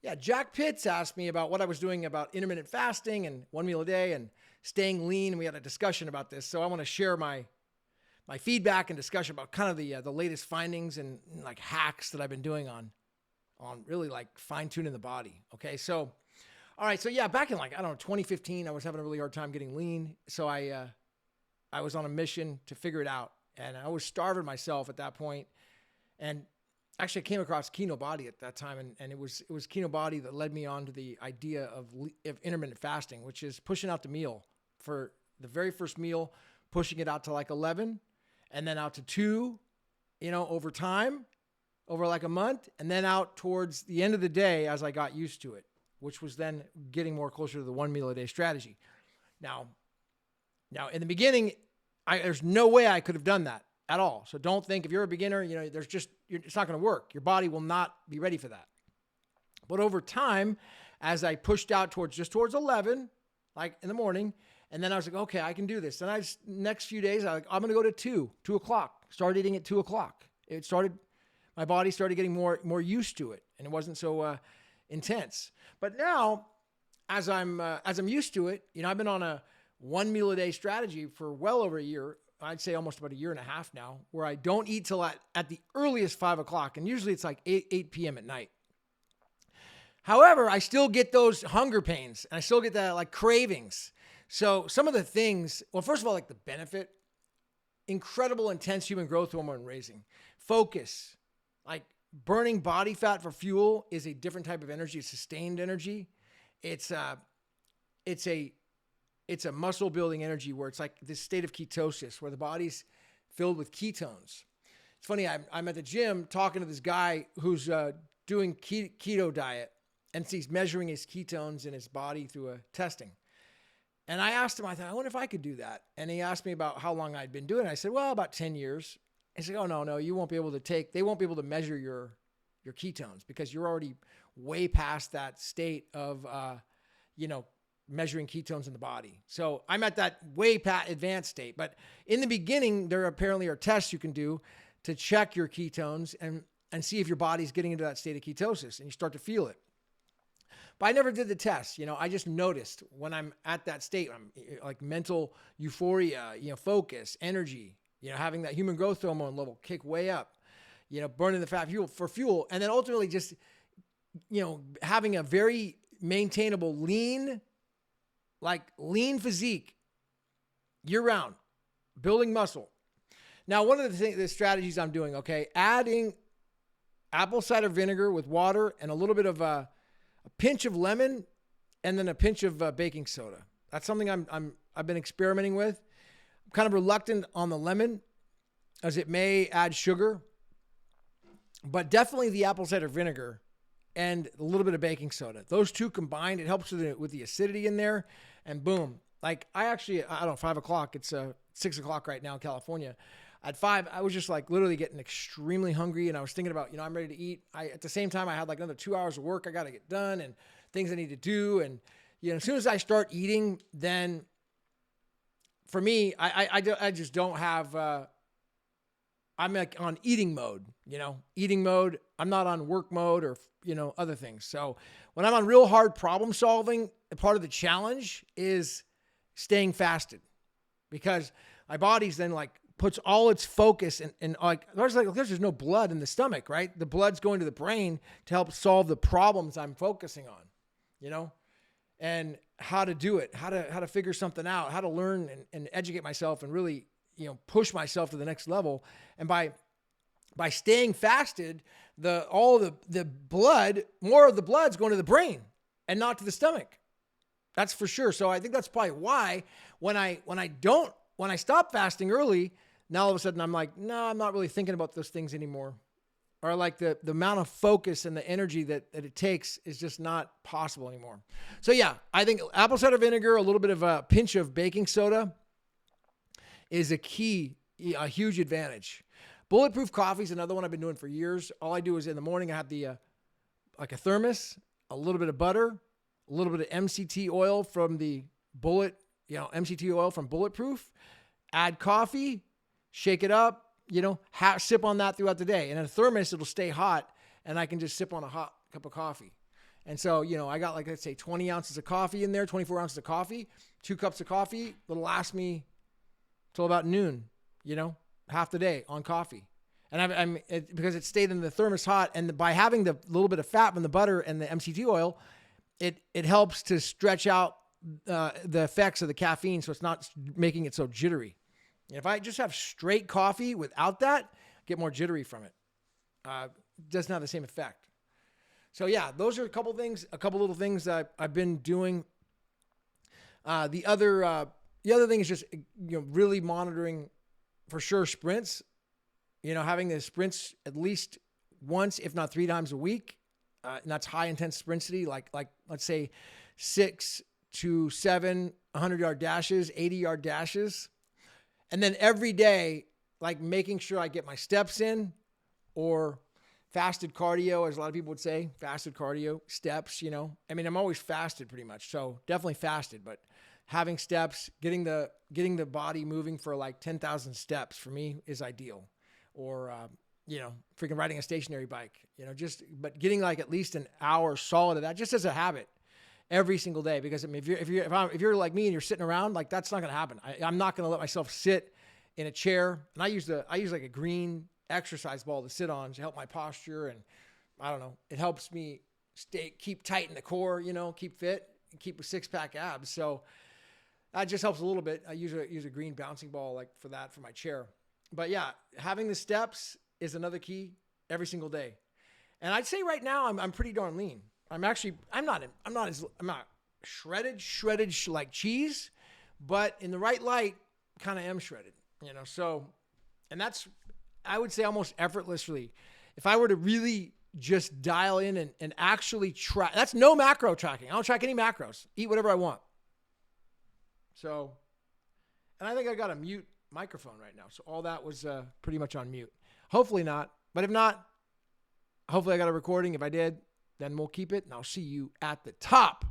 Yeah, Jack Pitts asked me about what I was doing about intermittent fasting and 1 meal a day and staying lean. And we had a discussion about this. So I want to share my feedback and discussion about kind of the latest findings and like hacks that I've been doing on really like fine tuning the body. Okay. So, all right. So yeah, back in 2015, I was having a really hard time getting lean. So I was on a mission to figure it out, and I was starving myself at that point. And actually, I came across KinoBody at that time, and it was KinoBody that led me on to the idea of intermittent fasting, which is pushing out the meal for the very first meal, pushing it out to like 11, and then out to 2, over time, over like a month, and then out towards the end of the day as I got used to it, which was then getting more closer to the 1 meal a day strategy. Now in the beginning, there's no way I could have done that at all. So don't think if you're a beginner, it's not going to work. Your body will not be ready for that. But over time, as I pushed out towards 11, like in the morning, and then I was like, okay, I can do this. And next few days, I'm going to go to 2 o'clock. Started eating at 2 o'clock. My body started getting more used to it, and it wasn't so intense. But now, as I'm used to it, I've been on a 1 meal a day strategy for well over a year. I'd say almost about a year and a half now, where I don't eat till at the earliest 5 o'clock. And usually it's like 8 p.m. at night. However, I still get those hunger pains, and I still get that like cravings. So some of the things, well, first of all, like the benefit, incredible intense human growth hormone raising, focus, like burning body fat for fuel is a different type of energy, sustained energy. It's a muscle building energy where it's like this state of ketosis where the body's filled with ketones. It's funny. I'm at the gym talking to this guy who's doing keto diet, and he's measuring his ketones in his body through a testing. And I asked him, I thought, I wonder if I could do that. And he asked me about how long I'd been doing it. I said, well, about 10 years. He said, oh, no, they won't be able to measure your ketones because you're already way past that state of, measuring ketones in the body. So I'm at that way advanced state. But in the beginning, there apparently are tests you can do to check your ketones and see if your body's getting into that state of ketosis, and you start to feel it. But I never did the test. I just noticed when I'm at that state, I'm like mental euphoria, focus, energy, having that human growth hormone level kick way up, burning the fat for fuel. And then ultimately just, having a very maintainable lean physique year round, building muscle. Now, one of the strategies I'm doing, okay, adding apple cider vinegar with water and a little bit of a pinch of lemon and then a pinch of baking soda. That's something I've been experimenting with. I'm kind of reluctant on the lemon as it may add sugar, but definitely the apple cider vinegar and a little bit of baking soda. Those two combined, it helps with the acidity in there, and boom. Like I don't know, 5 o'clock, it's 6 o'clock right now in California. At 5, I was just like literally getting extremely hungry, and I was thinking about, I'm ready to eat. At the same time, I had like another 2 hours of work I got to get done and things I need to do. And, as soon as I start eating, then for me, I just don't have, I'm like on eating mode, eating mode. I'm not on work mode or, other things. So when I'm on real hard problem solving, part of the challenge is staying fasted because my body's then like puts all its focus in like, there's no blood in the stomach, right? The blood's going to the brain to help solve the problems I'm focusing on, and how to do it, how to figure something out, how to learn and educate myself and really, push myself to the next level. And by staying fasted, more of the blood's going to the brain and not to the stomach. That's for sure. So I think that's probably why when I stop fasting early, now all of a sudden I'm like, no, I'm not really thinking about those things anymore. Or like the amount of focus and the energy that it takes is just not possible anymore. So yeah, I think apple cider vinegar, a little bit of a pinch of baking soda is a huge advantage. Bulletproof coffee is another one I've been doing for years. All I do is in the morning, I have like a thermos, a little bit of butter, a little bit of MCT oil from the MCT oil from Bulletproof, add coffee, shake it up, sip on that throughout the day. And in a thermos, it'll stay hot and I can just sip on a hot cup of coffee. And so, I got like, let's say 20 ounces of coffee in there, 24 ounces of coffee, 2 cups of coffee. It'll last me till about noon, half the day on coffee. And because it stayed in the thermos hot, and by having the little bit of fat from the butter and the MCT oil, it helps to stretch out the effects of the caffeine, so it's not making it so jittery. And if I just have straight coffee without that, I get more jittery from it. Doesn't have the same effect. So yeah, those are a couple little things that I've been doing. The other thing is just really monitoring for sure sprints. Having the sprints at least once, if not 3 times a week, and that's high intense sprintity, like let's say 6 to 7 100-yard dashes, 80-yard dashes, and then every day, like making sure I get my steps in, or fasted cardio, as a lot of people would say, fasted cardio, steps, I'm always fasted pretty much. So definitely fasted, but having steps, getting the body moving for like 10,000 steps for me is ideal. Or, freaking riding a stationary bike, but getting like at least an hour solid of that just as a habit every single day. Because if you're like me and you're sitting around, like that's not going to happen. I'm not going to let myself sit in a chair. And I use like a green exercise ball to sit on to help my posture. And I don't know, it helps me keep tight in the core, keep fit and keep a 6-pack abs. So that just helps a little bit. I use a green bouncing ball like for my chair. But yeah, having the steps is another key every single day. And I'd say right now I'm pretty darn lean. I'm not shredded like cheese, but in the right light, kind of am shredded, so, and that's, I would say almost effortlessly. If I were to really just dial in and actually track, that's no macro tracking. I don't track any macros, eat whatever I want. So, and I think I got a mute microphone right now. So all that was pretty much on mute. Hopefully not, but if not, hopefully I got a recording. If I did, then we'll keep it, and I'll see you at the top.